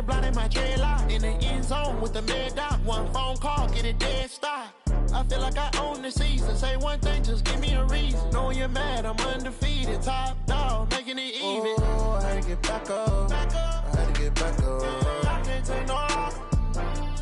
it blind in my dreadlock. In the end zone with the mad dot. One phone call, get it dead stop. I feel like I own the season. Say one thing, just give me a reason. Knowing you're mad, I'm undefeated. Top dog, making it even. Oh, I had to get back up. I had to get back up. I can't take no loss.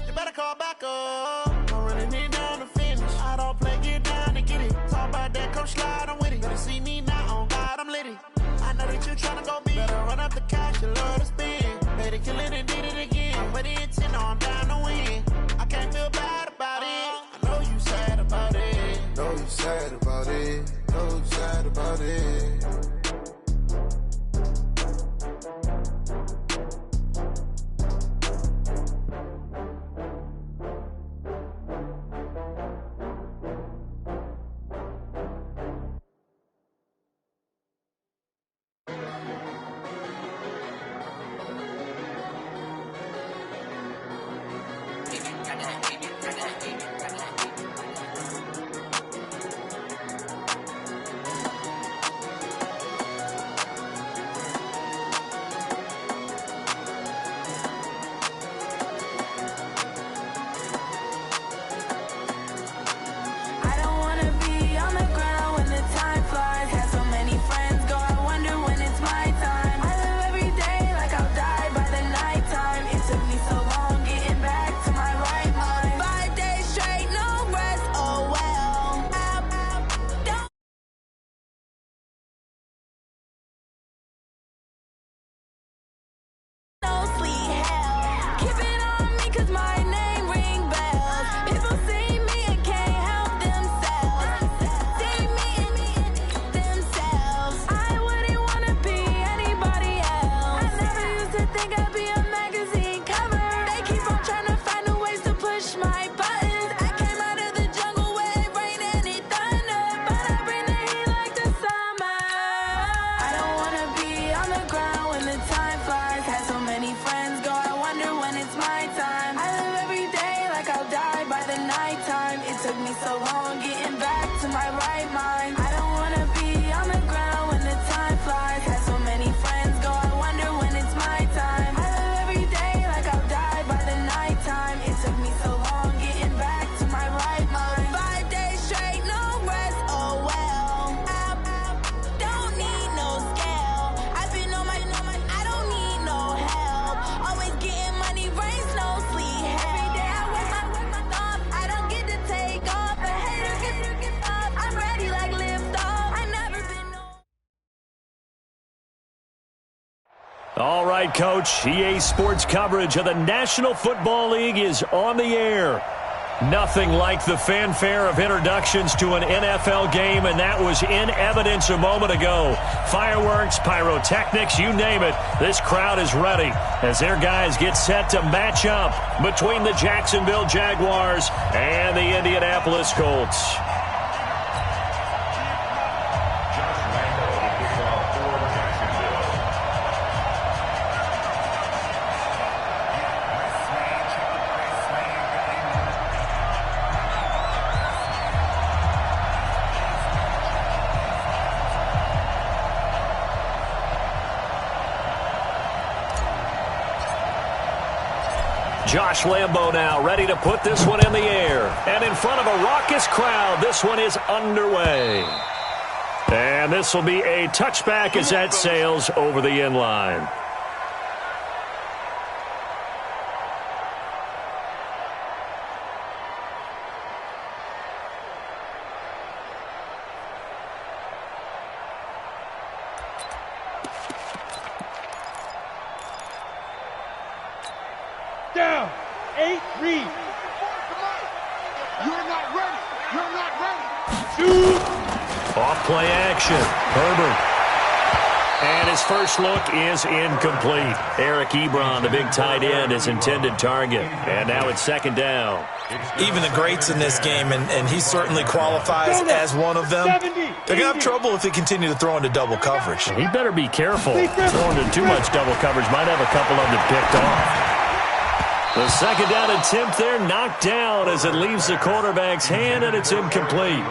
You better call back up. I'm running it down to finish. I don't play, get down to get it. Talk about that, come slide, I'm with it. Better see me now, on God, I'm litty. I know that you tryna go big. Better run up the cash, you love to spend. Made it, kill it, and did it again. I'm with the intent, I'm down to win. I can't feel bad about it. I know you sad about it. Know you sad about it. Know you sad about it. All right, Coach. EA Sports coverage of the National Football League is on the air. Nothing like the fanfare of introductions to an NFL game, and that was in evidence a moment ago. Fireworks, pyrotechnics, you name it. This crowd is ready as their guys get set to match up between the Jacksonville Jaguars and the Indianapolis Colts. Josh Lambo now ready to put this one in the air. And in front of a raucous crowd, this one is underway. And this will be a touchback as that sails over the end line. Down. 8-3. You're not ready. You're not ready. Shoot. Off play action. Herbert. And his first look is incomplete. Eric Ebron, the big tight end, his intended target. And now it's second down. Even the greats in this game, and he certainly qualifies as one of them, they're going to have trouble if they continue to throw into double coverage. He better be careful. Throwing into too much double coverage might have a couple of them picked off. The second down attempt there knocked down as it leaves the quarterback's hand, and it's incomplete.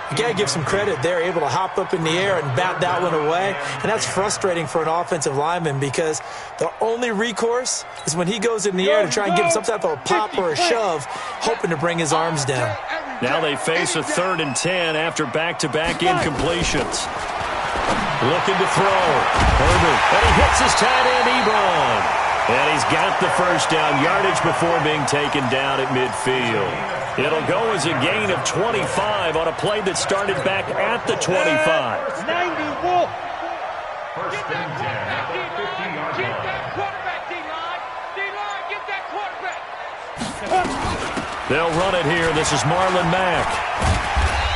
You got to give some credit. They're able to hop up in the air and bat that one away, and that's frustrating for an offensive lineman because the only recourse is when he goes in the air to try and give some type of a pop or a shove, hoping to bring his arms down. Now they face a 3rd and 10 after back-to-back incompletions. Looking to throw. Herbert. And he hits his tight end, Ebron. And he's got the first down yardage before being taken down at midfield. It'll go as a gain of 25 on a play that started back at the 25. 90 Wolf. Get that quarterback, D-line. Get that quarterback, D-line. D-line, get that quarterback. They'll run it here. This is Marlon Mack.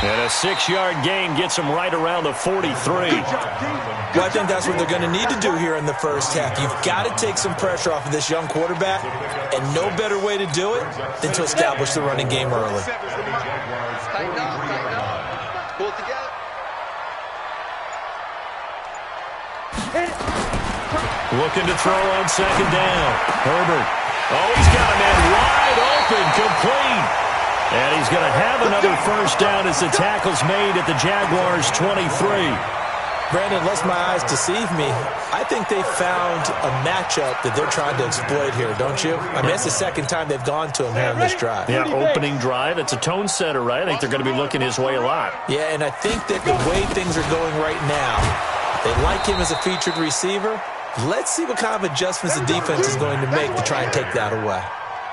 And a 6-yard gain gets him right around the 43. Well, I think that's what they're going to need to do here in the first half. You've got to take some pressure off of this young quarterback, and no better way to do it than to establish the running game early. Tighten up. Pull it together. Looking to throw on 2nd down. Herbert. Oh, he's got a man wide open, complete. And he's going to have another first down as the tackle's made at the Jaguars' 23. Brandon, unless my eyes deceive me, I think they found a matchup that they're trying to exploit here, don't you? I mean, it's the second time they've gone to him here on this drive. Yeah, opening drive. It's a tone setter, right? I think they're going to be looking his way a lot. Yeah, and I think that the way things are going right now, they like him as a featured receiver. Let's see what kind of adjustments the defense is going to make to try and take that away.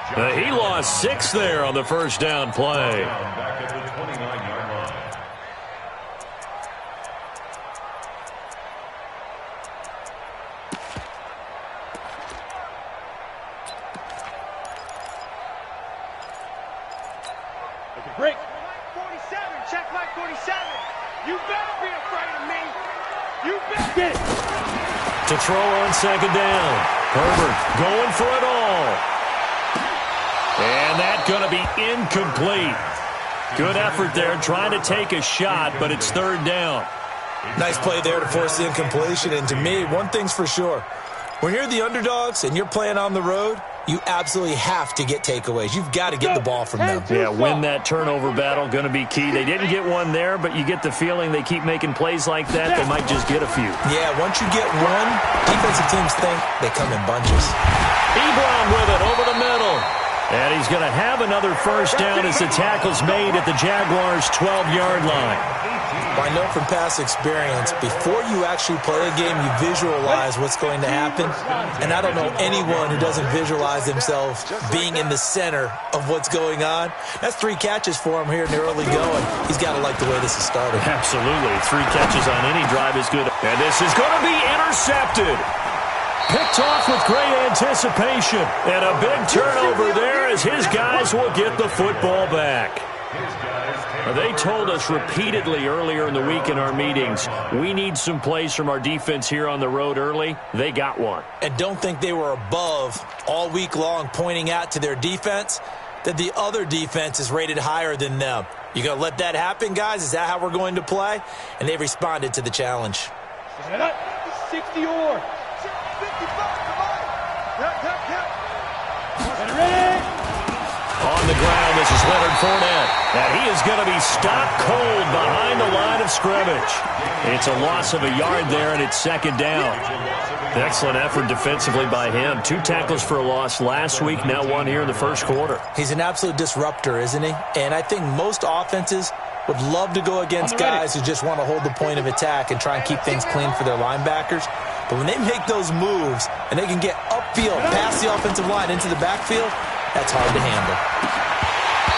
He lost 6 there on the first down play. Break. 47. Check like 47. You better be afraid of me. You better get it. To throw on 2nd down. Herbert going for it all. And that's going to be incomplete. Good effort there trying to take a shot, but it's 3rd down. Nice play there to force the incompletion. And to me, one thing's for sure. When you're the underdogs and you're playing on the road, you absolutely have to get takeaways. You've got to get the ball from them. Yeah, win that turnover battle, going to be key. They didn't get one there, but you get the feeling they keep making plays like that, they might just get a few. Yeah, once you get one, defensive teams think they come in bunches. Ebron with it over the middle. And he's going to have another first down as the tackle's made at the Jaguars' 12-yard line. I know from past experience, before you actually play a game, you visualize what's going to happen. And I don't know anyone who doesn't visualize themselves being in the center of what's going on. That's 3 catches for him here in the early going. He's got to like the way this is started. Absolutely. 3 catches on any drive is good. And this is going to be intercepted. Picked off with great anticipation. And a big turnover there as his guys will get the football back. They told us repeatedly earlier in the week in our meetings, we need some plays from our defense here on the road early. They got one. And don't think they were above all week long pointing out to their defense that the other defense is rated higher than them. You going to let that happen, guys? Is that how we're going to play? And they responded to the challenge. 60 or 55, come on. Ready? On the ground, this is Leonard Fournette. And he is going to be stopped cold behind the line of scrimmage. It's a loss of a yard there, and it's 2nd down. Excellent effort defensively by him. 2 tackles for a loss last week, now 1 here in the first quarter. He's an absolute disruptor, isn't he? And I think most offenses would love to go against guys who just want to hold the point of attack and try and keep things clean for their linebackers. But when they make those moves and they can get upfield past the offensive line into the backfield, that's hard to handle.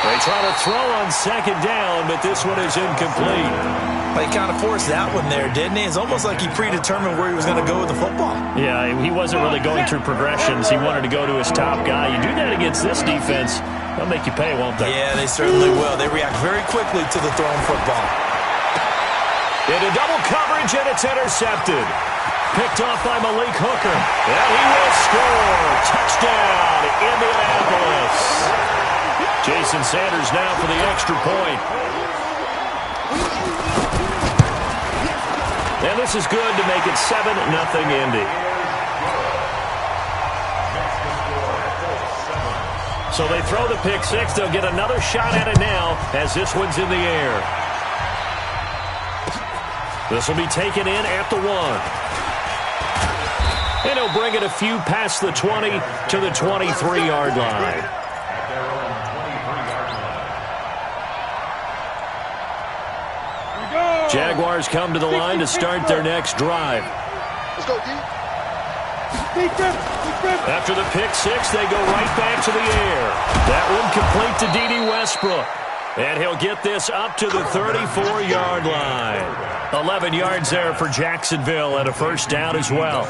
They try to throw on 2nd down, but this one is incomplete. But he kind of forced that one there, didn't he? It's almost like he predetermined where he was going to go with the football. Yeah, he wasn't really going through progressions. He wanted to go to his top guy. You do that against this defense, they'll make you pay, won't they? Yeah, they certainly will. They react very quickly to the thrown football. Into double coverage, and it's intercepted. Picked off by Malik Hooker. And he will score. Touchdown, Indianapolis. Jason Sanders now for the extra point. And this is good to make it 7-0 Indy. So they throw the pick 6. They'll get another shot at it now as this one's in the air. This will be taken in at the 1. And he'll bring it a few past the 20 to the 23-yard line. Jaguars come to the line to start their next drive. Let's go, D. After the pick six, they go right back to the air. That one complete to D.D. Westbrook. And he'll get this up to the 34-yard line. 11 yards there for Jacksonville and a first down as well.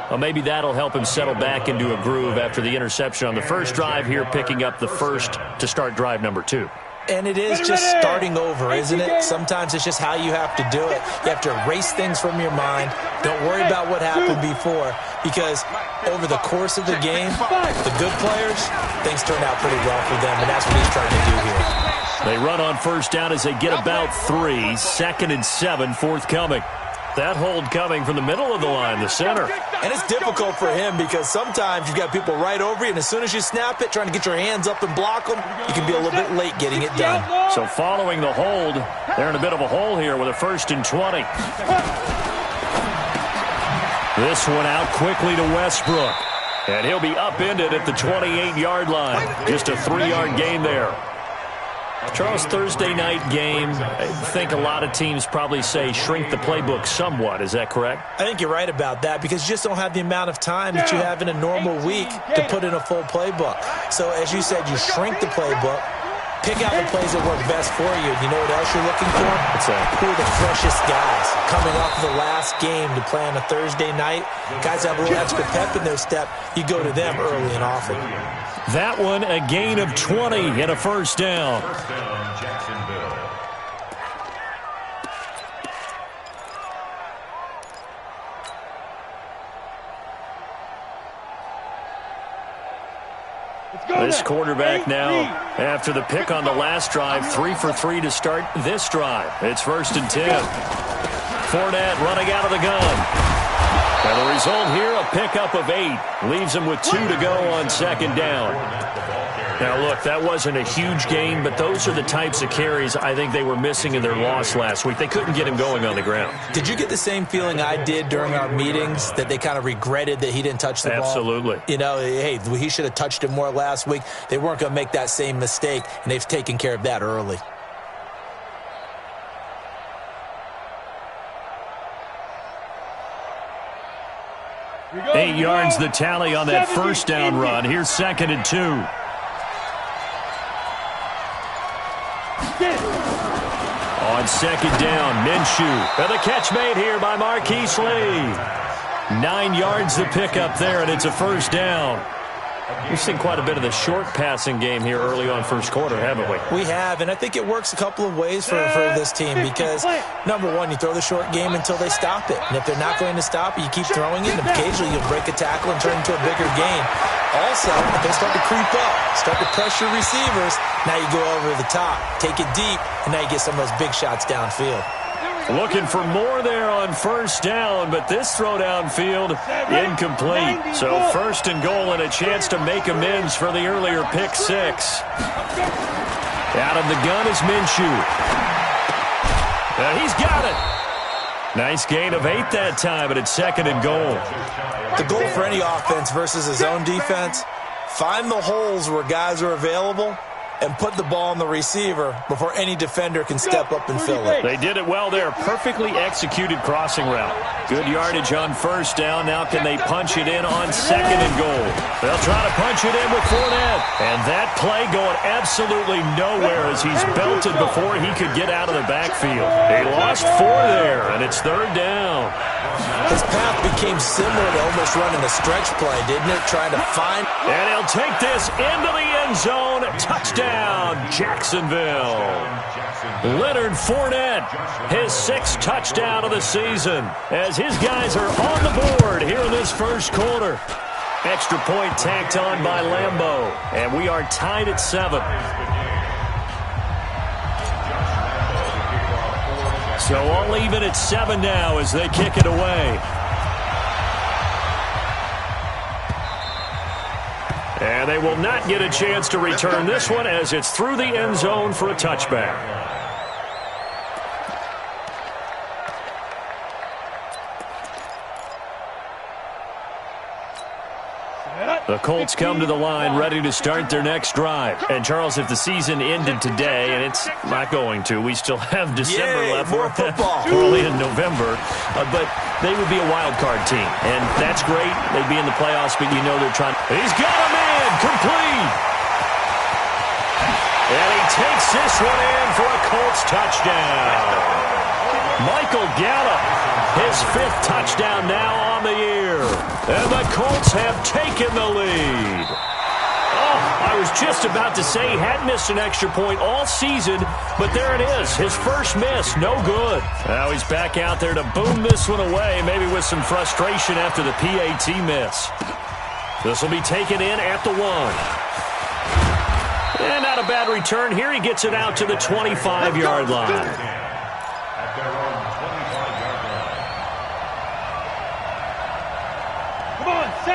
Well, maybe that'll help him settle back into a groove after the interception on the first drive here, picking up the first to start drive number 2. And it is just starting over, isn't it? Sometimes it's just how you have to do it. You have to erase things from your mind. Don't worry about what happened before, because over the course of the game, the good players, things turn out pretty well for them, and that's what he's trying to do here. They run on first down as they get about 3. 2nd and 7 forthcoming. That hold coming from the middle of the line, the center. And it's difficult for him because sometimes you've got people right over you, and as soon as you snap it, trying to get your hands up and block them, you can be a little bit late getting it done. So following the hold, they're in a bit of a hole here with a 1st and 20. This one out quickly to Westbrook. And he'll be upended at the 28-yard line. Just a 3-yard gain there. Charles, Thursday night game, I think a lot of teams probably say shrink the playbook somewhat. Is that correct? I think you're right about that because you just don't have the amount of time that you have in a normal week to put in a full playbook. So as you said, you shrink the playbook, pick out the plays that work best for you. You know what else you're looking for? What's that? Who are the freshest guys coming off of the last game to play on a Thursday night? Guys have a little extra pep in their step. You go to them early and often. That one, a gain of 20 and a first down. Jacksonville. This quarterback now, after the pick on the last drive, 3 for 3 to start this drive. It's 1st and 10. Fournette running out of the gun. And the result here, a pickup of 8. Leaves him with 2 to go on 2nd down. Now, look, that wasn't a huge gain, but those are the types of carries I think they were missing in their loss last week. They couldn't get him going on the ground. Did you get the same feeling I did during our meetings, that they kind of regretted that he didn't touch the ball? Absolutely. You know, hey, he should have touched it more last week. They weren't going to make that same mistake, and they've taken care of that early. Eight yards the tally on that first down run. Here's 2nd and 2. On 2nd down, Minshew. And the catch made here by Marquise Lee. 9 yards the pickup there, and it's a first down. We've seen quite a bit of the short passing game here early on first quarter, haven't we? We have, and I think it works a couple of ways for this team because, number one, you throw the short game until they stop it. And if they're not going to stop it, you keep throwing it, and occasionally you'll break a tackle and turn into a bigger gain. Also, if they start to creep up, start to pressure receivers, now you go over the top, take it deep, and now you get some of those big shots downfield. Looking for more there on first down, but this throw downfield incomplete. So 1st and goal and a chance to make amends for the earlier pick 6. Out of the gun is Minshew. And he's got it. Nice gain of 8 that time, but it's 2nd and goal. The goal for any offense versus his own defense, find the holes where guys are available and put the ball on the receiver before any defender can step up and fill it. They did it well there. Perfectly executed crossing route. Good yardage on first down. Now can they punch it in on 2nd and goal? They'll try to punch it in with Fournette. And that play going absolutely nowhere as he's belted before he could get out of the backfield. They lost 4 there, and it's 3rd down. His path became similar to almost running a stretch play, didn't it? Trying to find. And he'll take this into the end zone. Touchdown, Jacksonville. Leonard Fournette, his 6th touchdown of the season, as his guys are on the board here in this first quarter. Extra point tacked on by Lambeau, and we are tied at 7. So all even at 7 now as they kick it away. And they will not get a chance to return this one as it's through the end zone for a touchback. The Colts come to the line ready to start their next drive. And, Charles, if the season ended today, and it's not going to, we still have December left. More football. We're only in November. But they would be a wild card team. And that's great. They'd be in the playoffs, but you know they're trying. He's got a man complete. And he takes this one in for a Colts touchdown. Michael Gallup, his 5th touchdown now on the year. And the Colts have taken the lead. Oh, I was just about to say he hadn't missed an extra point all season, but there it is, his first miss, no good. Now he's back out there to boom this one away, maybe with some frustration after the PAT miss. This will be taken in at the 1. And not a bad return here. He gets it out to the 25-yard line.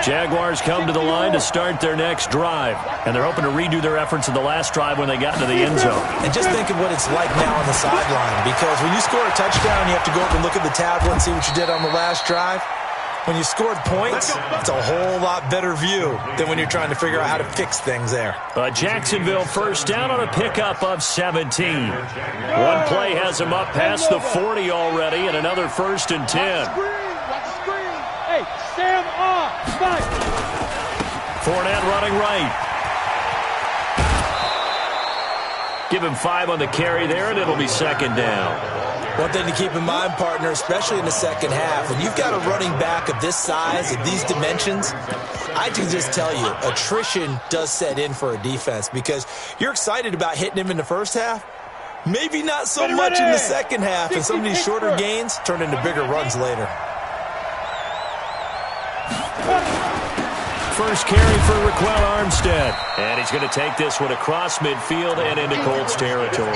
Jaguars come to the line to start their next drive. And they're hoping to redo their efforts in the last drive when they got into the end zone. And just think of what it's like now on the sideline. Because when you score a touchdown, you have to go up and look at the tablet and see what you did on the last drive. When you scored points, it's a whole lot better view than when you're trying to figure out how to fix things there. Jacksonville first down on a pickup of 17. One play has them up past the 40 already, and another 1st and 10. Hey, Sam off. Fournette running right. Give him 5 on the carry there, and it'll be 2nd down. One thing to keep in mind, partner, especially in the second half, when you've got a running back of this size, of these dimensions, I can just tell you, attrition does set in for a defense because you're excited about hitting him in the first half. Maybe not so much in the second half, and some of these shorter gains turn into bigger runs later. First carry for Raquel Armstead. And he's going to take this one across midfield and into Colts territory.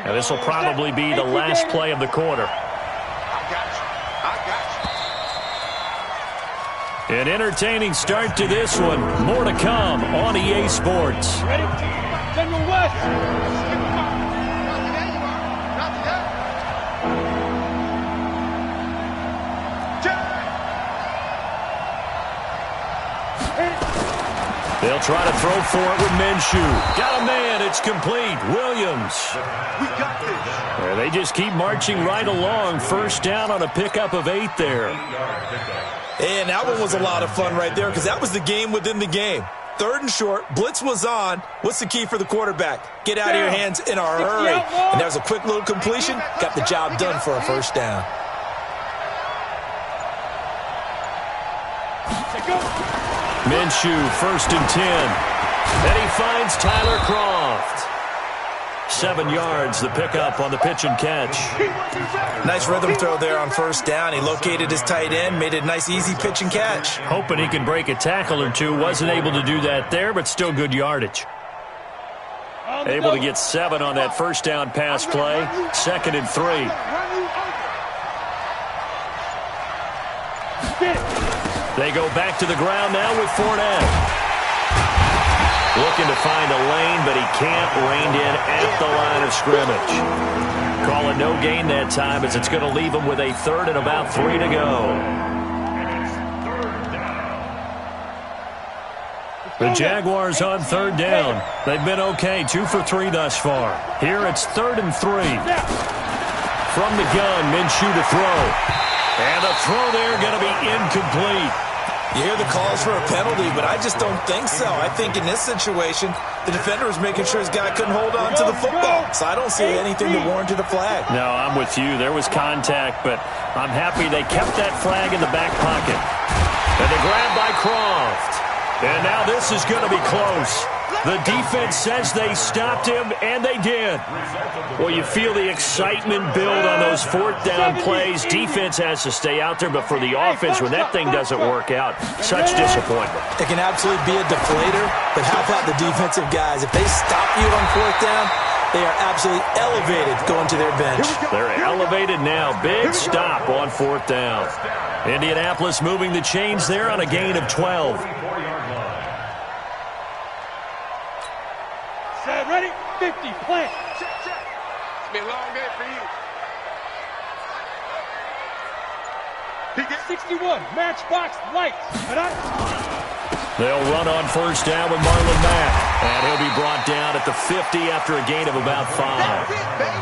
Now this will probably be the last play of the quarter. An entertaining start to this one. More to come on EA Sports. Ready? General West. They'll try to throw for it with Minshew. Got a man. It's complete. Williams. We got this. They just keep marching right along. First down on a pickup of 8 there. And that one was a lot of fun right there because that was the game within the game. 3rd and short, blitz was on. What's the key for the quarterback? Get out of your hands in a hurry. And that was a quick little completion. Got the job done for a first down. Minshew, 1st and 10. And he finds Tyler Kroft. 7 yards, the pickup on the pitch and catch. Nice rhythm throw there on first down. He located his tight end, made it a nice, easy pitch and catch. Hoping he can break a tackle or two. Wasn't able to do that there, but still good yardage. Able to get 7 on that first down pass play. 2nd and 3. They go back to the ground now with Fournette. Looking to find a lane, but he can't. Reined in at the line of scrimmage. Call it no gain that time as it's going to leave him with a 3rd and about 3 to go. The Jaguars on 3rd down. They've been okay, 2 for 3 thus far. Here it's 3rd and 3. From the gun, Minshew to throw. And the throw there going to be incomplete. You hear the calls for a penalty, but I just don't think so. I think in this situation, the defender was making sure his guy couldn't hold on to the football. So I don't see anything that warranted a flag. No, I'm with you. There was contact, but I'm happy they kept that flag in the back pocket. And the grab by Kroft. And now this is going to be close. The defense says they stopped him, and they did. Well, you feel the excitement build on those 4th down plays. Defense has to stay out there, but for the offense, when that thing doesn't work out, such disappointment. It can absolutely be a deflator, but how about the defensive guys? If they stop you on 4th down, they are absolutely elevated going to their bench. They're elevated now. Big stop on 4th down. Indianapolis moving the chains there on a gain of 12. Ready? 50, plant. Check, check. It's been a long day for you. He gets 61, matchbox lights. They'll run on first down with Marlon Mack. And he'll be brought down at the 50 after a gain of about 5. That's it, baby.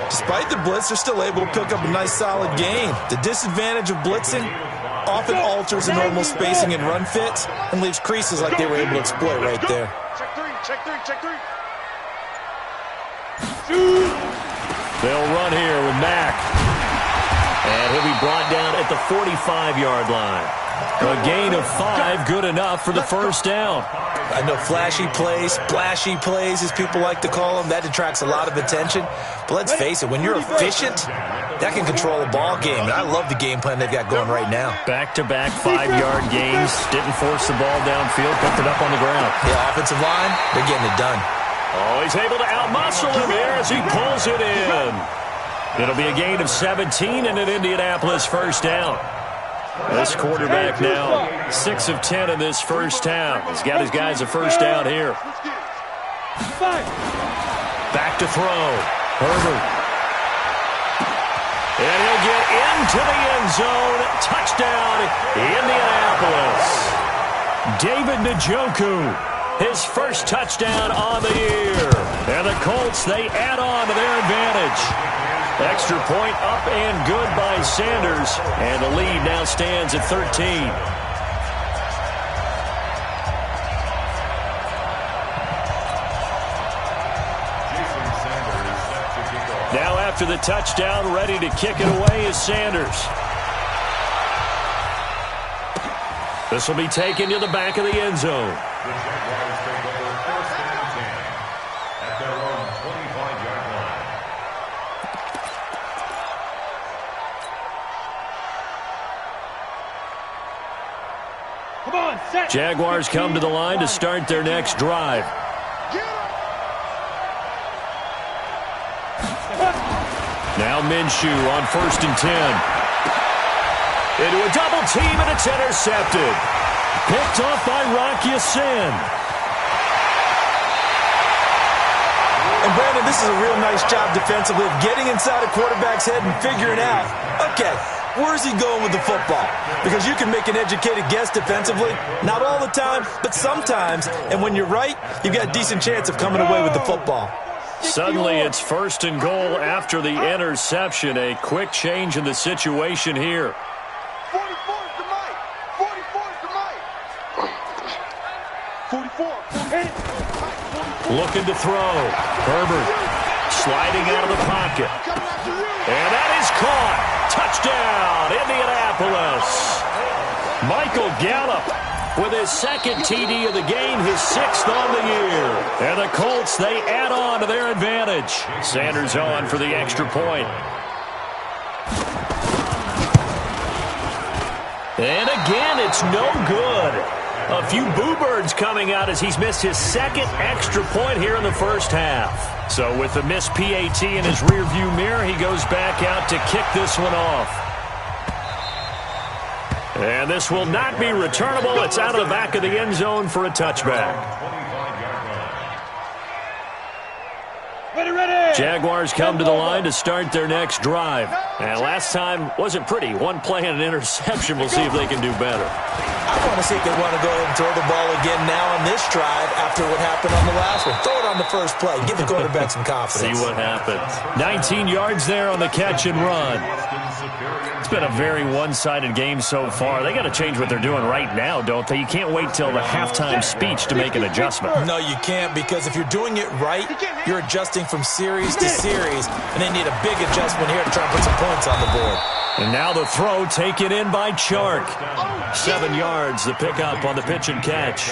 Despite the blitz, they're still able to pick up a nice solid gain. The disadvantage of blitzing often alters the normal spacing and run fits and leaves creases like they were able to exploit right there. Check three, check three, check three. They'll run here with Mack. And he'll be brought down at the 45-yard line. A gain of 5, good enough for the first down. I know flashy plays, splashy plays, as people like to call them, that attracts a lot of attention. But let's face it, when you're efficient, that can control a ball game. And I love the game plan they've got going right now. Back-to-back 5-yard gains. Didn't force the ball downfield, picked it up on the ground. The offensive line, they're getting it done. Oh, he's able to outmuscle him here as he pulls it in. It'll be a gain of 17 and an Indianapolis first down. This quarterback now 6 of 10 in this first half. He's got his guys a first down here. Back to throw. Herbert. And he'll get into the end zone. Touchdown, Indianapolis. David Njoku, his first touchdown on the year. And the Colts, they add on to their advantage. Extra point up and good by Sanders. And the lead now stands at 13. Now after the touchdown, ready to kick it away is Sanders. This will be taken to the back of the end zone. The Jaguars take over first and 10 at their own 25-yard line. Come on, set. Jaguars come to the line to start their next drive. Now Minshew on first and 10. Into a double team, and it's intercepted. Picked off by Rock Ya-Sin. And Brandon, this is a real nice job defensively of getting inside a quarterback's head and figuring out, okay, where's he going with the football? Because you can make an educated guess defensively, not all the time, but sometimes. And when you're right, you've got a decent chance of coming away with the football. Suddenly it's first and goal after the interception. A quick change in the situation here. 44 is the mic. 44 is the mic. 44. Looking to throw. Herbert sliding out of the pocket. And that is caught. Touchdown, Indianapolis. Michael Gallup with his second TD of the game, his 6th on the year. And the Colts, they add on to their advantage. Sanders on for the extra point. And again, it's no good. A few boo birds coming out as he's missed his 2nd extra point here in the first half. So with the missed PAT in his rearview mirror, he goes back out to kick this one off. And this will not be returnable. It's out of the back of the end zone for a touchback. Ready. Jaguars come to the line to start their next drive. And last time wasn't pretty. One play and an interception. We'll see if they can do better. I want to see if they want to go ahead and throw the ball again now on this drive after what happened on the last one. Throw it on the first play. Give the quarterback some confidence. See what happens. 19 yards there on the catch and run. It's been a very one-sided game so far. They got to change what they're doing right now, don't they? You can't wait till the halftime speech to make an adjustment. No, you can't, because if you're doing it right, you're adjusting from series to series, and they need a big adjustment here to try and put some points on the board. And now the throw taken in by Chark. 7 yards, the pickup on the pitch and catch.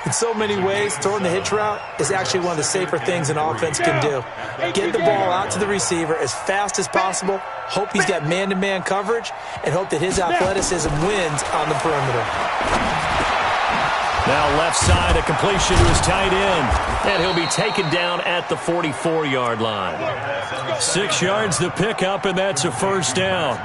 In so many ways, throwing the hitch route is actually one of the safer things an offense can do. Get the ball out to the receiver as fast as possible, hope he's got man-to-man coverage, and hope that his athleticism wins on the perimeter. Now left side, a completion to his tight end. And he'll be taken down at the 44-yard line. 6 yards the pickup, and that's a first down.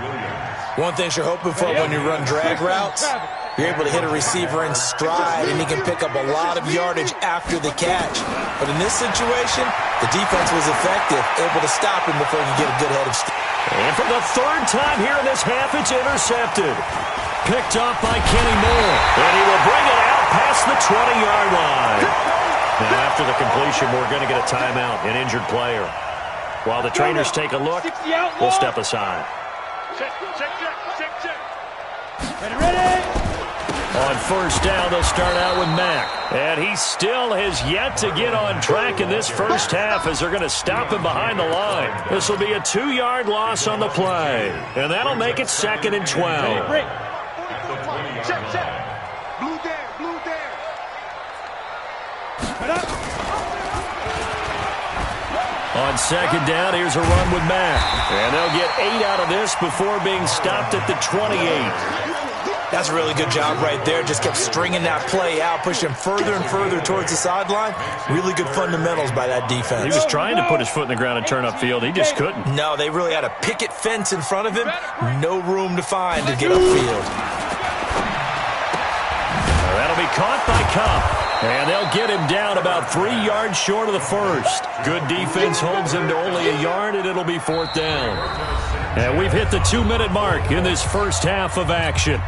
One thing you're hoping for when you run drag routes You're able to hit a receiver in stride, and he can pick up a lot of yardage after the catch. But in this situation, the defense was effective, able to stop him before he could get a good head of steam. And for the third time here in this half, it's intercepted. Picked off by Kenny Moore. And he will bring it out past the 20-yard line. And after the completion, we're going to get a timeout, an injured player. While the trainers take a look, we'll step aside. Check. Ready? On first down, they'll start out with Mack. And he still has yet to get on track in this first half as they're going to stop him behind the line. This will be a 2-yard loss on the play. And that'll make it 2nd and 12. Check. Blue down. On second down, here's a run with Mack. And they'll get 8 out of this before being stopped at the 28. That's a really good job right there. Just kept stringing that play out, pushing further and further towards the sideline. Really good fundamentals by that defense. He was trying to put his foot in the ground and turn upfield. He just couldn't. No, they really had a picket fence in front of him. No room to find to get upfield. That'll be caught by Cup. And they'll get him down about 3 yards short of the first. Good defense holds him to only a yard, and it'll be 4th down. And we've hit the 2-minute mark in this first half of action.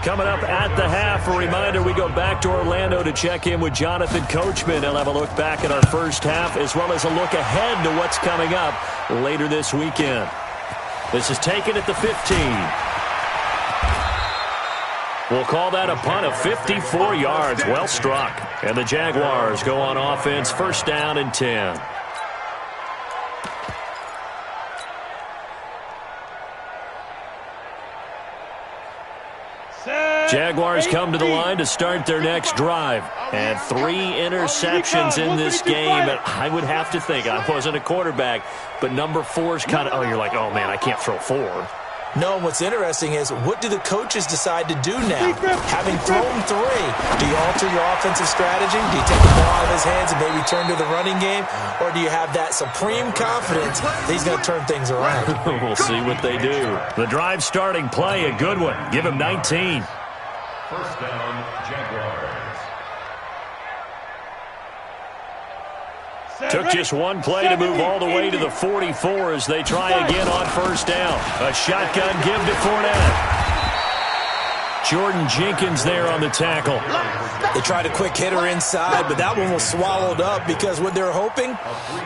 Coming up at the half, a reminder, we go back to Orlando to check in with Jonathan Coachman. He'll have a look back at our first half as well as a look ahead to what's coming up later this weekend. This is taken at the 15. We'll call that a punt of 54 yards. Well struck. And the Jaguars go on offense, first down and 10. Jaguars come to the line to start their next drive. And 3 interceptions in this game. And I would have to think, I wasn't a quarterback, but number 4's kind of, you're like, oh, man, I can't throw 4. No, what's interesting is, what do the coaches decide to do now? Having thrown 3, do you alter your offensive strategy? Do you take the ball out of his hands and maybe turn to the running game? Or do you have that supreme confidence that he's going to turn things around? We'll see what they do. The drive starting play, a good one. Give him 19. First down, Jaguars. Took just one play to move all the way to the 44 as they try again on first down. A shotgun give to Fournette. Jordan Jenkins there on the tackle. They tried a quick hitter inside, but that one was swallowed up because what they're hoping,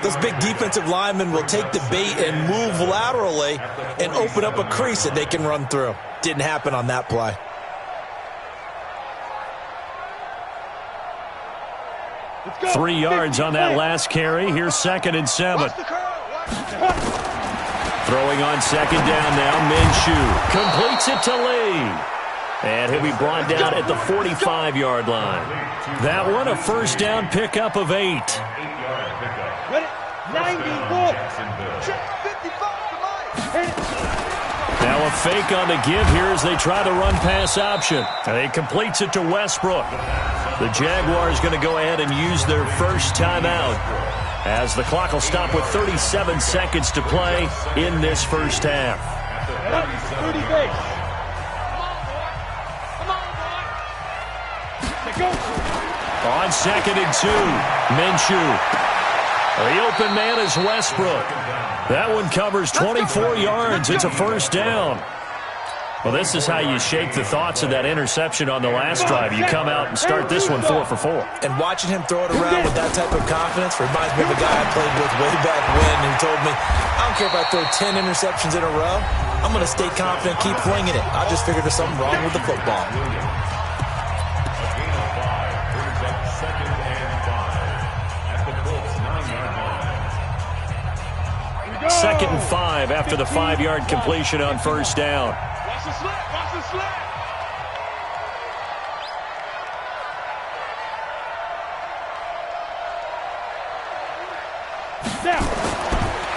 those big defensive linemen will take the bait and move laterally and open up a crease that they can run through. Didn't happen on that play. 3 yards on that last carry. Here's 2nd and 7. Throwing on second down now, Minshew completes it to Lee. And he'll be brought down at the 45-yard line. That one, a first down pickup of 8. 94. Now a fake on the give here as they try the run-pass option. And he completes it to Westbrook. The Jaguars going to go ahead and use their first timeout as the clock will stop with 37 seconds to play in this first half. On 2nd and 2, Minshew. The open man is Westbrook. That one covers 24 yards. It's a first down. Well, this is how you shake the thoughts of that interception on the last drive. You come out and start this one 4 for 4. And watching him throw it around with that type of confidence reminds me of a guy I played with way back when who told me, I don't care if I throw 10 interceptions in a row. I'm going to stay confident, keep flinging it. I just figured there's something wrong with the football. Second and 5 after the 5-yard completion on first down. Watch the slip. Watch the slip.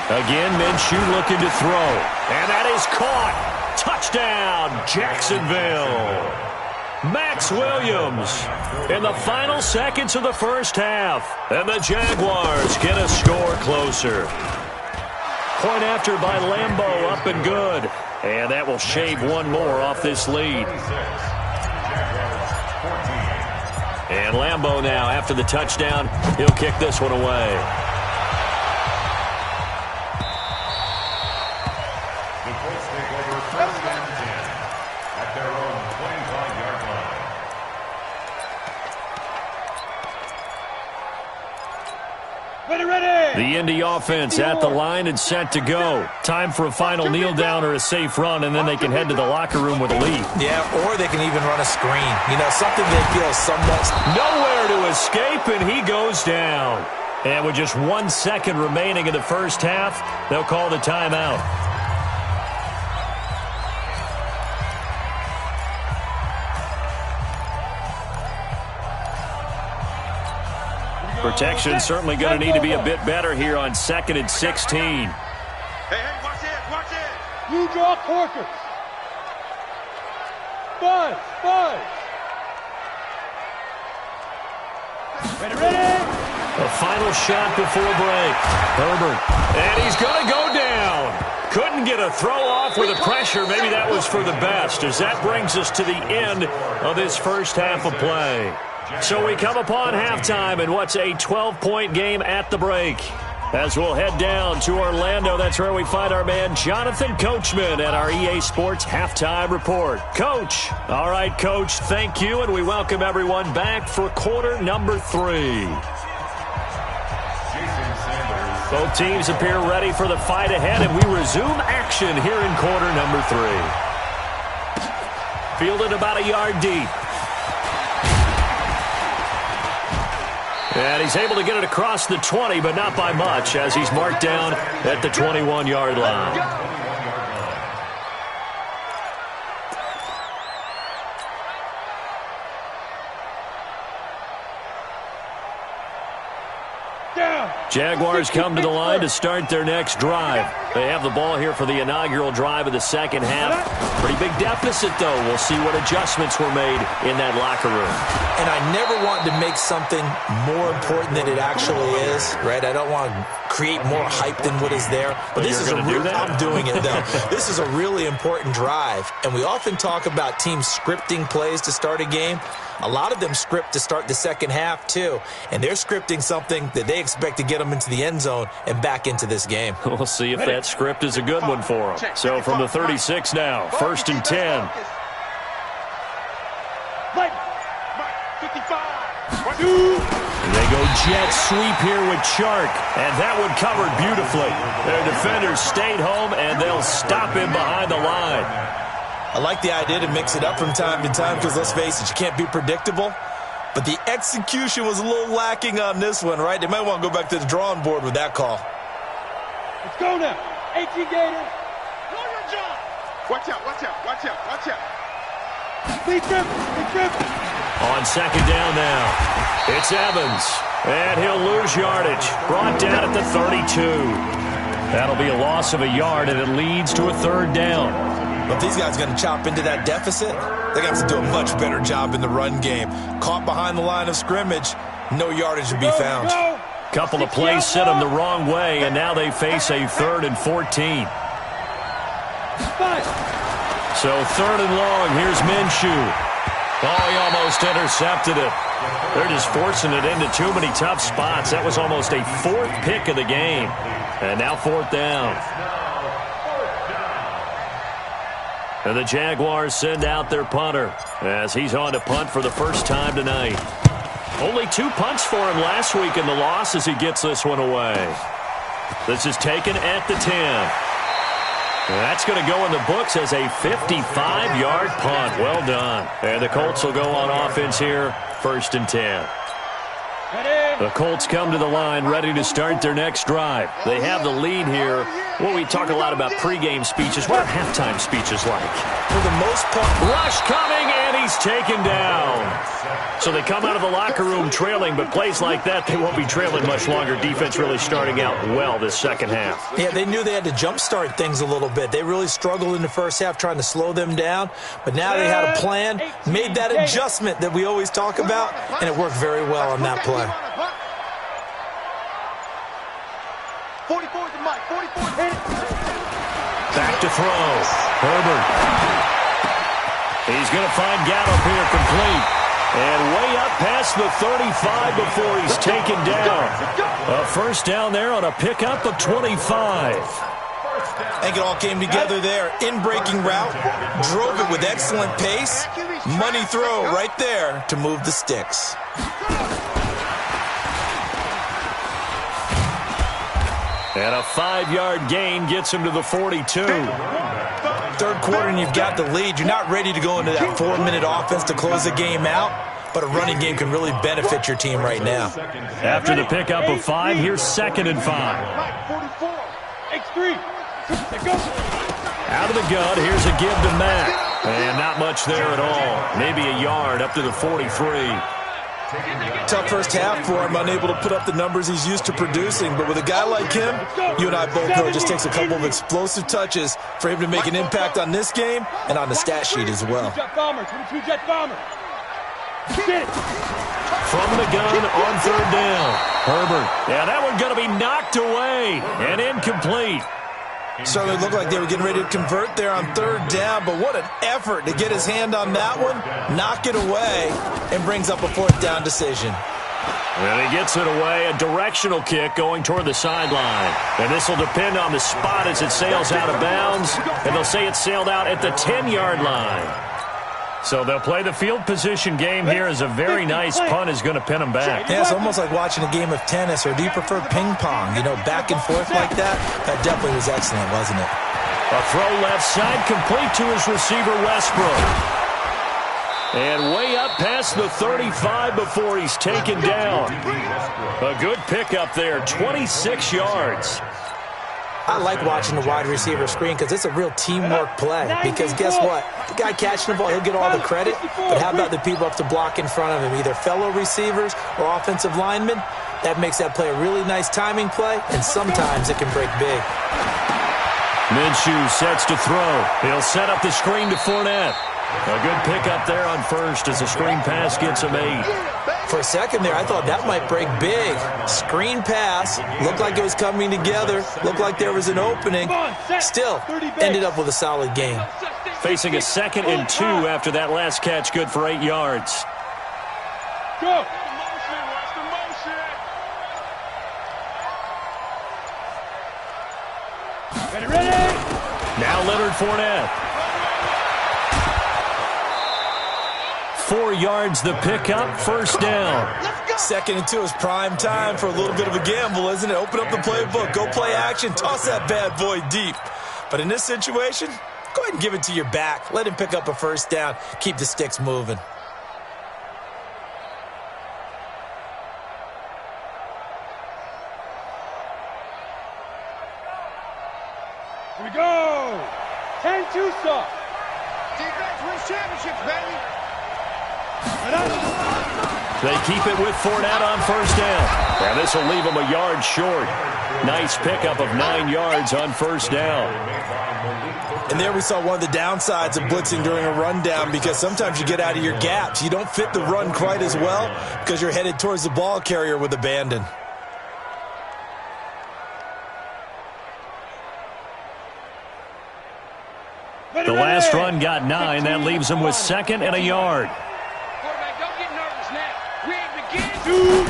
Again, Minshew looking to throw. And that is caught. Touchdown, Jacksonville. Max Williams in the final seconds of the first half. And the Jaguars get a score closer. Point after by Lambeau, up and good. And that will shave one more off this lead. And Lambeau now, after the touchdown, he'll kick this one away. The Colts take over first and 10 at their own 25-yard line. The Indy offense at the line and set to go. Time for a final kneel down or a safe run, and then they can head to the locker room with a lead. Yeah, or they can even run a screen. You know, something they feel somewhat. Nowhere to escape, and he goes down. And with just 1 second remaining in the first half, they'll call the timeout. Protection certainly going to need to be a bit better here on 2nd and 16. Hey, watch it, watch it. You draw Corker. Five. Ready. A final shot before break. Herbert. And he's going to go down. Couldn't get a throw off with the pressure. Maybe that was for the best, as that brings us to the end of this first half of play. So we come upon halftime in what's a 12-point game at the break. As we'll head down to Orlando, that's where we find our man Jonathan Coachman at our EA Sports Halftime Report. Coach. All right, Coach, thank you, and we welcome everyone back for quarter number 3. Both teams appear ready for the fight ahead, and we resume action here in quarter number 3. Fielded about a yard deep. And he's able to get it across the 20, but not by much, as he's marked down at the 21-yard line. Jaguars come to the line to start their next drive. They have the ball here for the inaugural drive of the second half. Pretty big deficit, though. We'll see what adjustments were made in that locker room. And I never want to make something more important than it actually is, right? I don't want to create more hype than what is there. But this is I'm doing it, though. This is a really important drive. And we often talk about teams scripting plays to start a game. A lot of them script to start the second half, too. And they're scripting something that they expect to get them into the end zone and back into this game. We'll see if that script is a good one for them. So from the 36 now, 1st and 10. 55. They go jet sweep here with Chark, and that one covered beautifully. Their defenders stayed home, and they'll stop him behind the line. I like the idea to mix it up from time to time because, let's face it, you can't be predictable. But the execution was a little lacking on this one, right? They might want to go back to the drawing board with that call. Let's go now. 18 Gators. Watch out, watch out, watch out, watch out. Big trip. On second down now, it's Evans, and he'll lose yardage. Brought down at the 32. That'll be a loss of a yard, and it leads to a 3rd down. But if these guys are going to chop into that deficit, they're going to have to do a much better job in the run game. Caught behind the line of scrimmage, no yardage to be found. Couple of plays sent them the wrong way, and now they face a 3rd and 14. So 3rd and long, here's Minshew. Oh, he almost intercepted it. They're just forcing it into too many tough spots. That was almost a 4th pick of the game. And now 4th down. And the Jaguars send out their punter as he's on to punt for the first time tonight. Only 2 punts for him last week in the loss as he gets this one away. This is taken at the 10. That's going to go in the books as a 55-yard punt. Well done. And the Colts will go on offense here, 1st and 10. The Colts come to the line ready to start their next drive. They have the lead here. Well, we talk a lot about pregame speeches. What are halftime speeches like? For the most part, rush coming, and he's taken down. So they come out of the locker room trailing, but plays like that, they won't be trailing much longer. Defense really starting out well this second half. Yeah, they knew they had to jumpstart things a little bit. They really struggled in the first half trying to slow them down, but now they had a plan, made that adjustment that we always talk about, and it worked very well on that play. 44 to Mike, 44. Back to throw. Herbert. He's going to find Gallup here complete. And way up past the 35 before he's taken down. A first down there on a pickup of 25. I think it all came together there. In-breaking route, drove it with excellent pace. Money throw right there to move the sticks. And a 5-yard gain gets him to the 42. Third quarter and you've got the lead. You're not ready to go into that 4-minute offense to close the game out, but a running game can really benefit your team right now. After the pickup of 5, here's 2nd and 5. 44. X3. Out of the gun, here's a give to Matt. And not much there at all. Maybe a yard up to the 43. Tough first half for him, unable to put up the numbers he's used to producing. But with a guy like him, you and I both know it just takes a couple of explosive touches for him to make an impact on this game and on the stat sheet as well. 22 jet bomber. From the gun on 3rd down. Herbert. Yeah, that one going to be knocked away and incomplete. Certainly looked like they were getting ready to convert there on 3rd down, but what an effort to get his hand on that one, knock it away, and brings up a 4th down decision. And he gets it away, a directional kick going toward the sideline. And this will depend on the spot as it sails out of bounds, and they'll say it sailed out at the 10-yard line. So they'll play the field position game here as a very nice punt is going to pin them back. Yeah, it's almost like watching a game of tennis, or do you prefer ping pong? You know, back and forth like that? That definitely was excellent, wasn't it? A throw left side complete to his receiver, Westbrook. And way up past the 35 before he's taken down. A good pickup there, 26 yards. I like watching the wide receiver screen because it's a real teamwork play. Because guess what? The guy catching the ball, he'll get all the credit. But how about the people up to block in front of him, either fellow receivers or offensive linemen? That makes that play a really nice timing play, and sometimes it can break big. Minshew sets to throw. He'll set up the screen to Fournette. A good pickup there on first as the screen pass gets him 8. For a second there, I thought that might break big. Screen pass, looked like it was coming together, looked like there was an opening. Still, ended up with a solid game. Facing a 2nd and 2 after that last catch, good for 8 yards. Go. Ready? Now Leonard Fournette. 4 yards the pickup, 1st down. 2nd and 2 is prime time for a little bit of a gamble, isn't it? Open up the playbook, go play action, toss that bad boy deep. But in this situation, go ahead and give it to your back. Let him pick up a 1st down, keep the sticks moving. Here we go. 10-2 stop. Defense wins championships, baby. They keep it with Fournette on 1st down. And this will leave him a yard short. Nice pickup of 9 yards on 1st down. And there we saw one of the downsides of blitzing during a rundown, because sometimes you get out of your gaps. You don't fit the run quite as well because you're headed towards the ball carrier with abandon. The last run got 9. That leaves him with 2nd and a yard. Quarterback, don't get nervous now. We ain't beginning.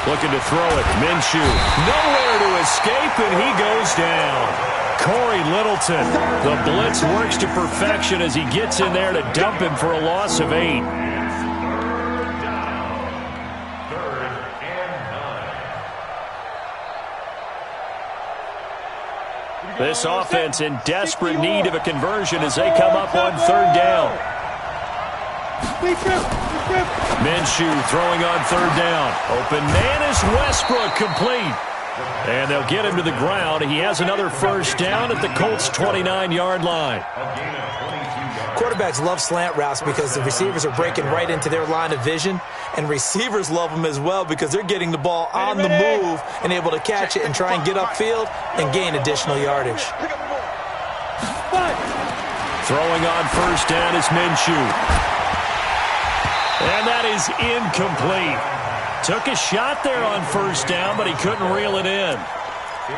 Looking to throw it. Minshew. Nowhere to escape, and he goes down. Corey Littleton. The blitz works to perfection as he gets in there to dump him for a loss of 8. This offense in desperate need of a conversion as they come up on 3rd down. Minshew throwing on 3rd down. Open man is Westbrook, complete. And they'll get him to the ground. He has another 1st down at the Colts' 29-yard line. Quarterbacks love slant routes because the receivers are breaking right into their line of vision, and receivers love them as well because they're getting the ball on the move and able to catch it and try and get upfield and gain additional yardage. Throwing on 1st down is Minshew. And that is incomplete. Took a shot there on 1st down, but he couldn't reel it in.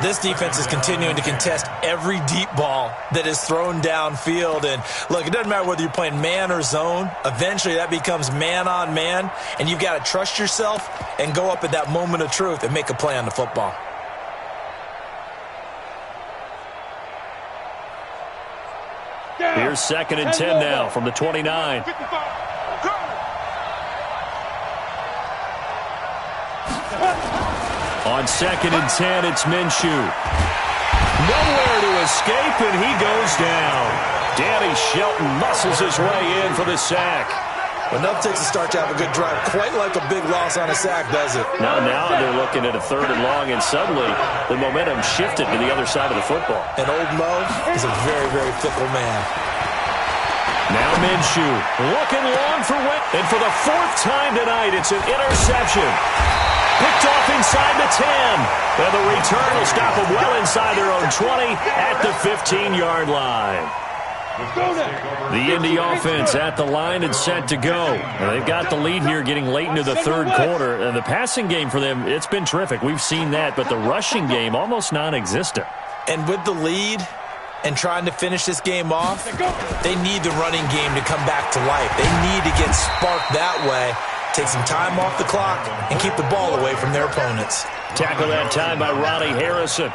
This defense is continuing to contest every deep ball that is thrown downfield. And, look, it doesn't matter whether you're playing man or zone. Eventually that becomes man on man, and you've got to trust yourself and go up at that moment of truth and make a play on the football. Here's 2nd and 10 now from the 29. On 2nd and 10, it's Minshew. Nowhere to escape, and he goes down. Danny Shelton muscles his way in for the sack. Enough takes to start to have a good drive. Quite like a big loss on a sack, does it? Now they're looking at a 3rd and long, and suddenly the momentum shifted to the other side of the football. And old Mo is a very, very fickle man. Now Minshew looking long for Wentz. And for the 4th time tonight, it's an interception. Picked off inside the 10. And the return will stop them well inside their own 20 at the 15-yard line. The Indy offense at the line and set to go. And they've got the lead here getting late into the 3rd quarter. And the passing game for them, it's been terrific. We've seen that. But the rushing game, almost non-existent. And with the lead and trying to finish this game off, they need the running game to come back to life. They need to get sparked that way, take some time off the clock, and keep the ball away from their opponents. Tackle that time by Ronnie Harrison.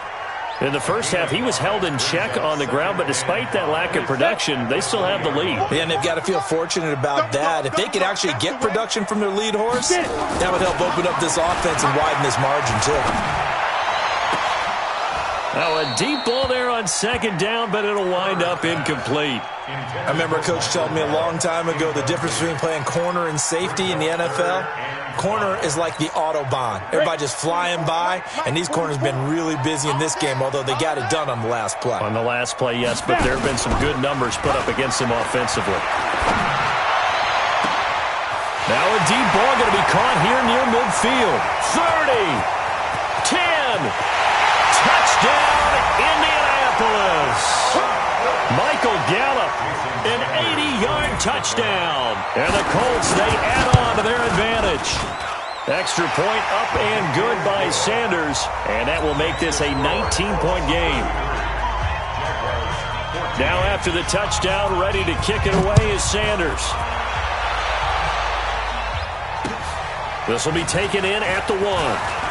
In the first half, he was held in check on the ground, but despite that lack of production, they still have the lead. Yeah, and they've got to feel fortunate about that. If they could actually get production from their lead horse, that would help open up this offense and widen this margin, too. Now, a deep ball there on 2nd down, but it'll wind up incomplete. I remember a coach telling me a long time ago the difference between playing corner and safety in the NFL. Corner is like the Autobahn. Everybody just flying by, and these corners have been really busy in this game, although they got it done on the last play. On the last play, yes, but there have been some good numbers put up against them offensively. Now a deep ball going to be caught here near midfield. 30, 10, touchdown, Indianapolis. Michael Gallup, an 80-yard touchdown. And the Colts, they add on to their advantage. Extra point up and good by Sanders. And that will make this a 19-point game. Now after the touchdown, ready to kick it away is Sanders. This will be taken in at the 1.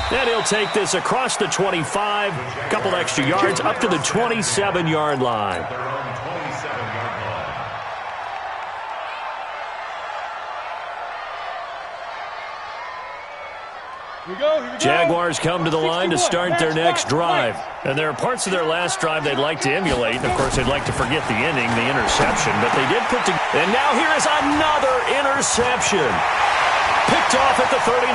And he'll take this across the 25, a couple extra yards, up to the 27-yard line. Jaguars come to the line to start their next drive. And there are parts of their last drive they'd like to emulate. And, of course, they'd like to forget the ending, the interception. But they did put together. And now here is another interception. Picked off at the 39.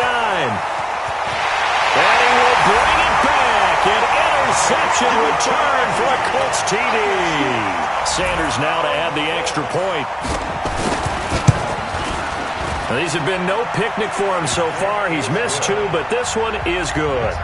And he will bring it back. An interception return for a Colts TD. Sanders now to add the extra point. Now, these have been no picnic for him so far. He's missed 2, but this one is good.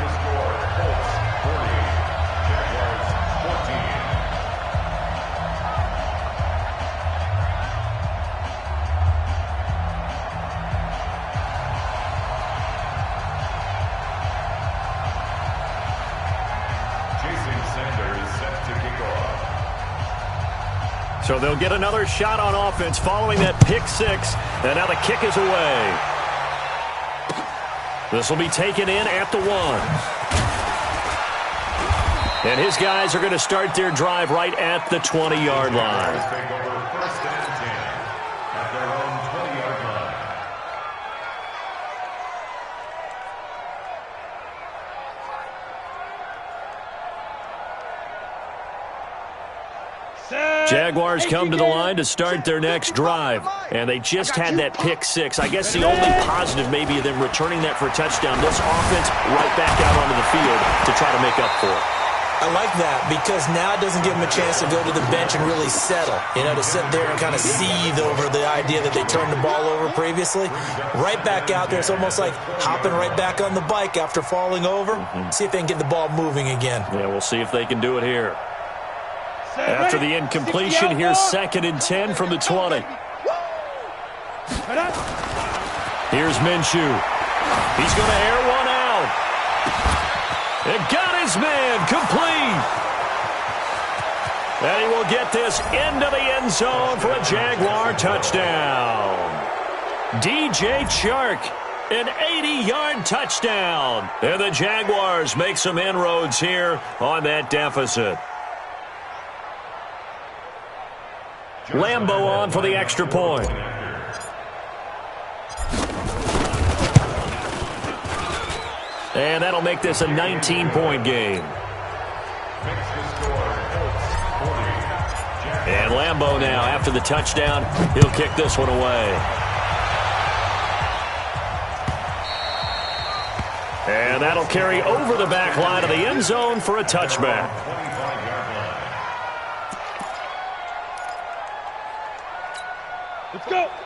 So they'll get another shot on offense following that pick 6. And now the kick is away. This will be taken in at the 1. And his guys are going to start their drive right at the 20-yard line. Jaguars come to the line to start their next drive. And they just had that pick 6. I guess the only positive maybe of them returning that for a touchdown. This offense right back out onto the field to try to make up for it. I like that because now it doesn't give them a chance to go to the bench and really settle. You know, to sit there and kind of seethe over the idea that they turned the ball over previously. Right back out there. It's almost like hopping right back on the bike after falling over. See if they can get the ball moving again. Yeah, we'll see if they can do it here. After the incompletion, here's 2nd and 10 from the 20. Here's Minshew. He's going to air one out. It got his man complete. And he will get this into the end zone for a Jaguar touchdown. DJ Chark, an 80-yard touchdown. And the Jaguars make some inroads here on that deficit. Lambo on for the extra point. And that'll make this a 19-point game. And Lambo now, after the touchdown, he'll kick this one away. And that'll carry over the back line of the end zone for a touchback.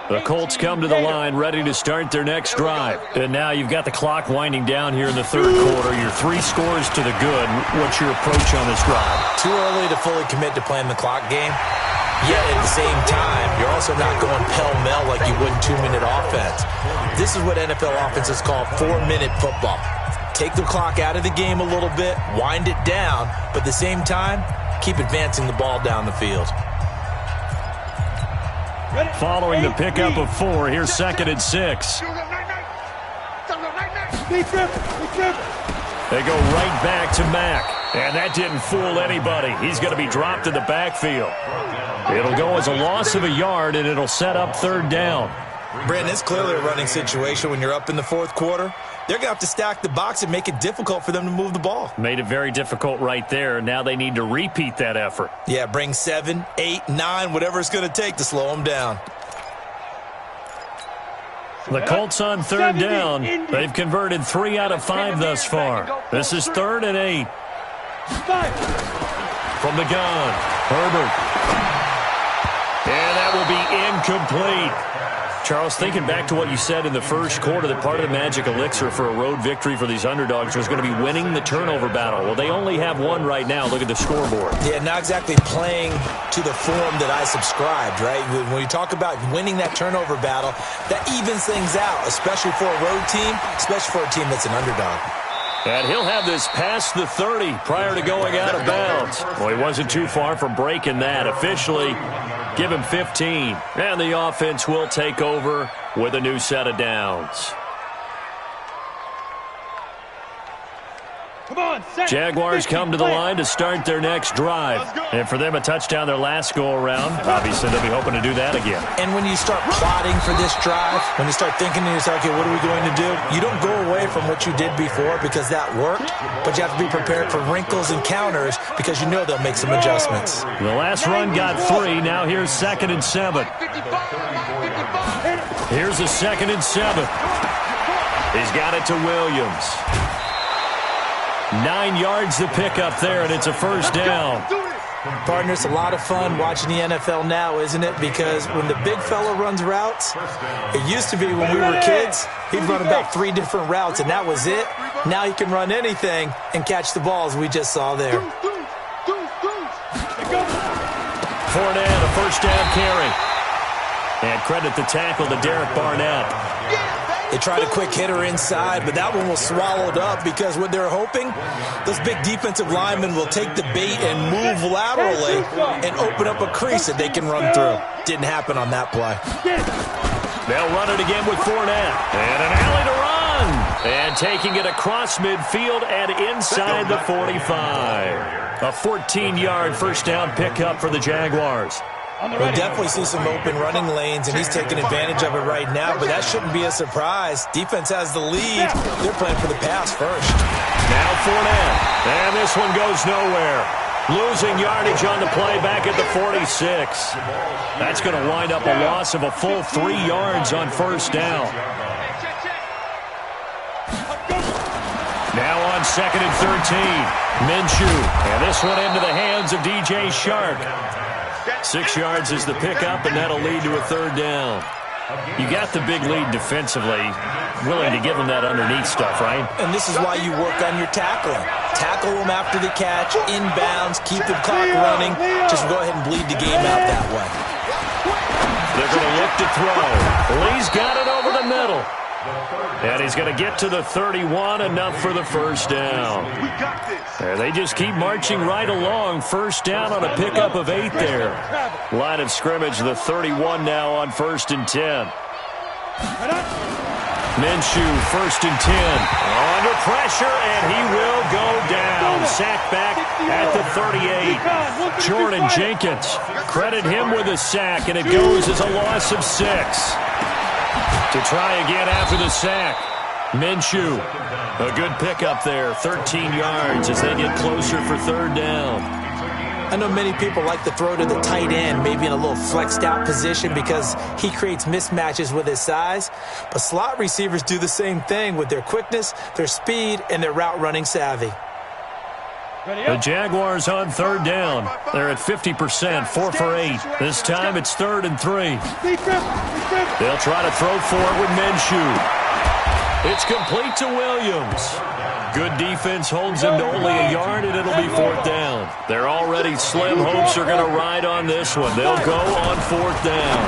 The Colts come to the line ready to start their next drive. And now you've got the clock winding down here in the third quarter. You're 3 scores to the good. What's your approach on this drive? Too early to fully commit to playing the clock game. Yet at the same time, you're also not going pell-mell like you would in 2-minute offense. This is what NFL offenses call 4-minute football. Take the clock out of the game a little bit, wind it down, but at the same time, keep advancing the ball down the field. Following the pickup of 4, here's 2nd and 6. They go right back to Mack. And that didn't fool anybody. He's going to be dropped in the backfield. It'll go as a loss of a yard, and it'll set up 3rd down. Brandon, it's clearly a running situation when you're up in the 4th quarter. They're going to have to stack the box and make it difficult for them to move the ball. Made it very difficult right there. Now they need to repeat that effort. Yeah, bring 7, 8, 9, whatever it's going to take to slow them down. The Colts on 3rd down. They've converted 3 out of 5 thus far. This is 3rd and 8. From the gun, Herbert. And that will be incomplete. Charles, thinking back to what you said in the first quarter, that part of the magic elixir for a road victory for these underdogs was going to be winning the turnover battle. Well, they only have one right now. Look at the scoreboard. Yeah, not exactly playing to the form that I subscribed, right? When you talk about winning that turnover battle, that evens things out, especially for a road team, especially for a team that's an underdog. And he'll have this past the 30 prior to going out of bounds. Well, he wasn't too far from breaking that. Officially, give him 15. And the offense will take over with a new set of downs. Jaguars come to the line to start their next drive. And for them, a touchdown their last go-around. Obviously, they'll be hoping to do that again. And when you start plotting for this drive, when you start thinking to yourself, okay, what are we going to do? You don't go away from what you did before because that worked, but you have to be prepared for wrinkles and counters because you know they'll make some adjustments. The last run got 3. Now here's 2nd and 7. Here's a 2nd and 7. He's got it to Williams. 9 yards to pick up there, and it's a 1st down. Partner, it's a lot of fun watching the NFL now, isn't it? Because when the big fella runs routes, it used to be when we were kids, he'd run about 3 different routes, and that was it. Now he can run anything and catch the balls we just saw there. Fournette, a 1st down carry. And credit the tackle to Derek Barnett. They tried a quick hitter inside, but that one was swallowed up because what they're hoping, those big defensive linemen will take the bait and move laterally and open up a crease that they can run through. Didn't happen on that play. They'll run it again with Fournette. And an alley to run. And taking it across midfield and inside the 45. A 14-yard 1st down pickup for the Jaguars. We'll definitely see some open running lanes, and he's taking advantage of it right now, but that shouldn't be a surprise. Defense has the lead. They're playing for the pass first. Now Fournette, and this one goes nowhere. Losing yardage on the play back at the 46. That's going to wind up a loss of a full 3 yards on 1st down. Now on 2nd and 13. Minshew, and this one into the hands of DJ Chark. 6 yards is the pickup, and that'll lead to a 3rd down. You got the big lead defensively, willing to give them that underneath stuff, right? And this is why you work on your tackling. Tackle them after the catch, inbounds, keep the clock running. Just go ahead and bleed the game out that way. They're going to look to throw. Lee's got it over the middle. And he's going to get to the 31, enough for the first down. We got this. And they just keep marching right along. First down on a pickup of 8 there. Line of scrimmage, the 31 now on 1st and 10. Minshew, 1st and 10. Under pressure, and he will go down. Sacked back at the 38. Jordan Jenkins, credit him with a sack, and it goes as a loss of 6. To try again after the sack. Minshew, a good pickup there, 13 yards as they get closer for 3rd down. I know many people like to throw to the tight end, maybe in a little flexed out position because he creates mismatches with his size. But slot receivers do the same thing with their quickness, their speed, and their route running savvy. The Jaguars on 3rd down. They're at 50%, 4 for 8. This time it's 3rd and 3. They'll try to throw for it with Minshew. It's complete to Williams. Good defense holds him to only a yard, and it'll be 4th down. They're already slim. Hopes are going to ride on this one. They'll go on 4th down.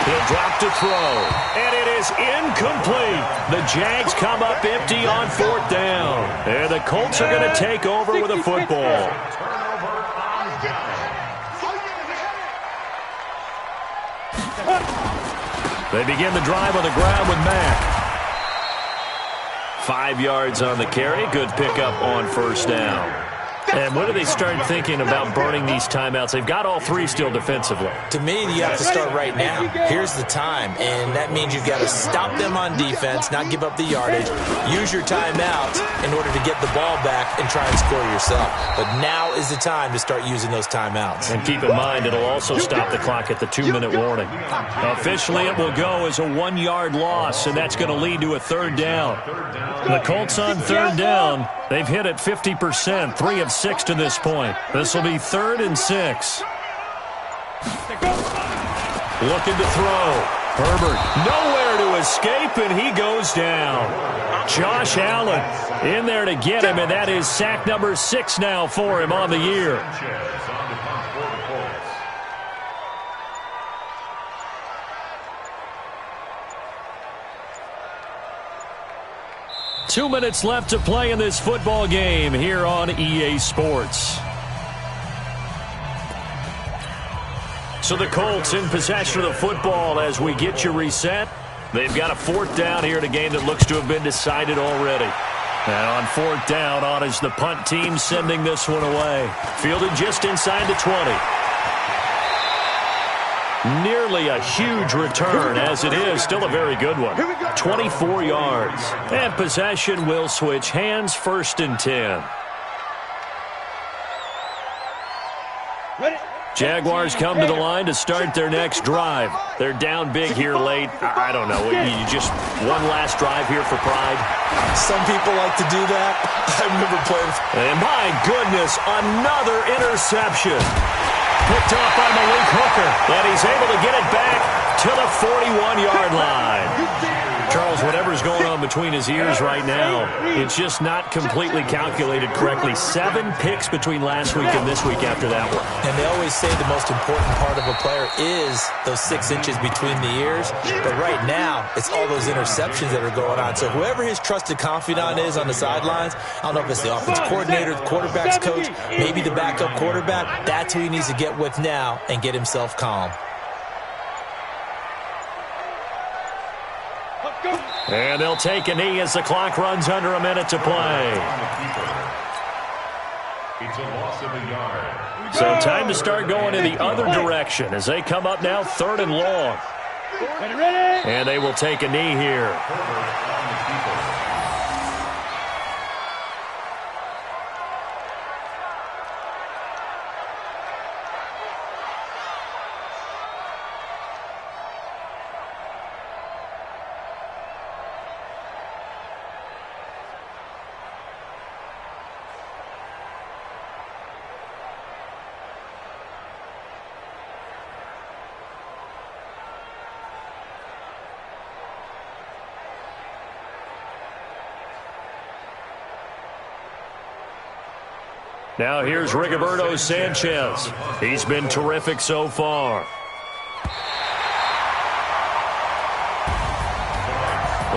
He'll drop to throw, and it is incomplete. The Jags come up empty on 4th down. And the Colts are going to take over with a football. They begin the drive on the ground with Mack. 5 yards on the carry. Good pickup on 1st down. And when do they start thinking about burning these timeouts? They've got all 3 still defensively. To me, you have to start right now. Here's the time, and that means you've got to stop them on defense, not give up the yardage. Use your timeout in order to get the ball back and try and score yourself. But now is the time to start using those timeouts. And keep in mind, it'll also stop the clock at the 2-minute warning. Officially, it will go as a 1-yard loss, and that's going to lead to a 3rd down. The Colts on 3rd down. They've hit at 50%, 3 of 6 to this point. This will be 3rd and 6. Looking to throw. Herbert nowhere to escape, and he goes down. Josh Allen in there to get him, and that is sack number 6 now for him on the year. 2 minutes left to play in this football game here on EA Sports. So the Colts in possession of the football as we get you reset. They've got a 4th down here in a game that looks to have been decided already. And on 4th down, on is the punt team sending this one away. Fielded just inside the 20. Nearly a huge return, as it is still a very good one. 24 yards. And possession will switch hands, 1st and 10. Jaguars come to the line to start their next drive. They're down big here late. I don't know. You just one last drive here for pride. Some people like to do that. I remember playing. And my goodness, another interception. Picked off by Malik Hooker, and he's able to get it back to the 41-yard line. Charles, whatever's going on between his ears right now, it's just not completely calculated correctly. 7 picks between last week and this week after that one. And they always say the most important part of a player is those 6 inches between the ears. But right now, it's all those interceptions that are going on. So whoever his trusted confidant is on the sidelines, I don't know if it's the offensive coordinator, the quarterback's coach, maybe the backup quarterback, that's who he needs to get with now and get himself calm. And they'll take a knee as the clock runs under a minute to play. It's a loss of a yard. So time to start going in the other direction as they come up now 3rd and long. And they will take a knee here. Now here's Rigoberto Sanchez. He's been terrific so far.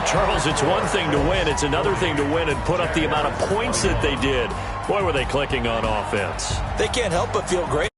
Well, Charles, it's one thing to win. It's another thing to win and put up the amount of points that they did. Boy, were they clicking on offense. They can't help but feel great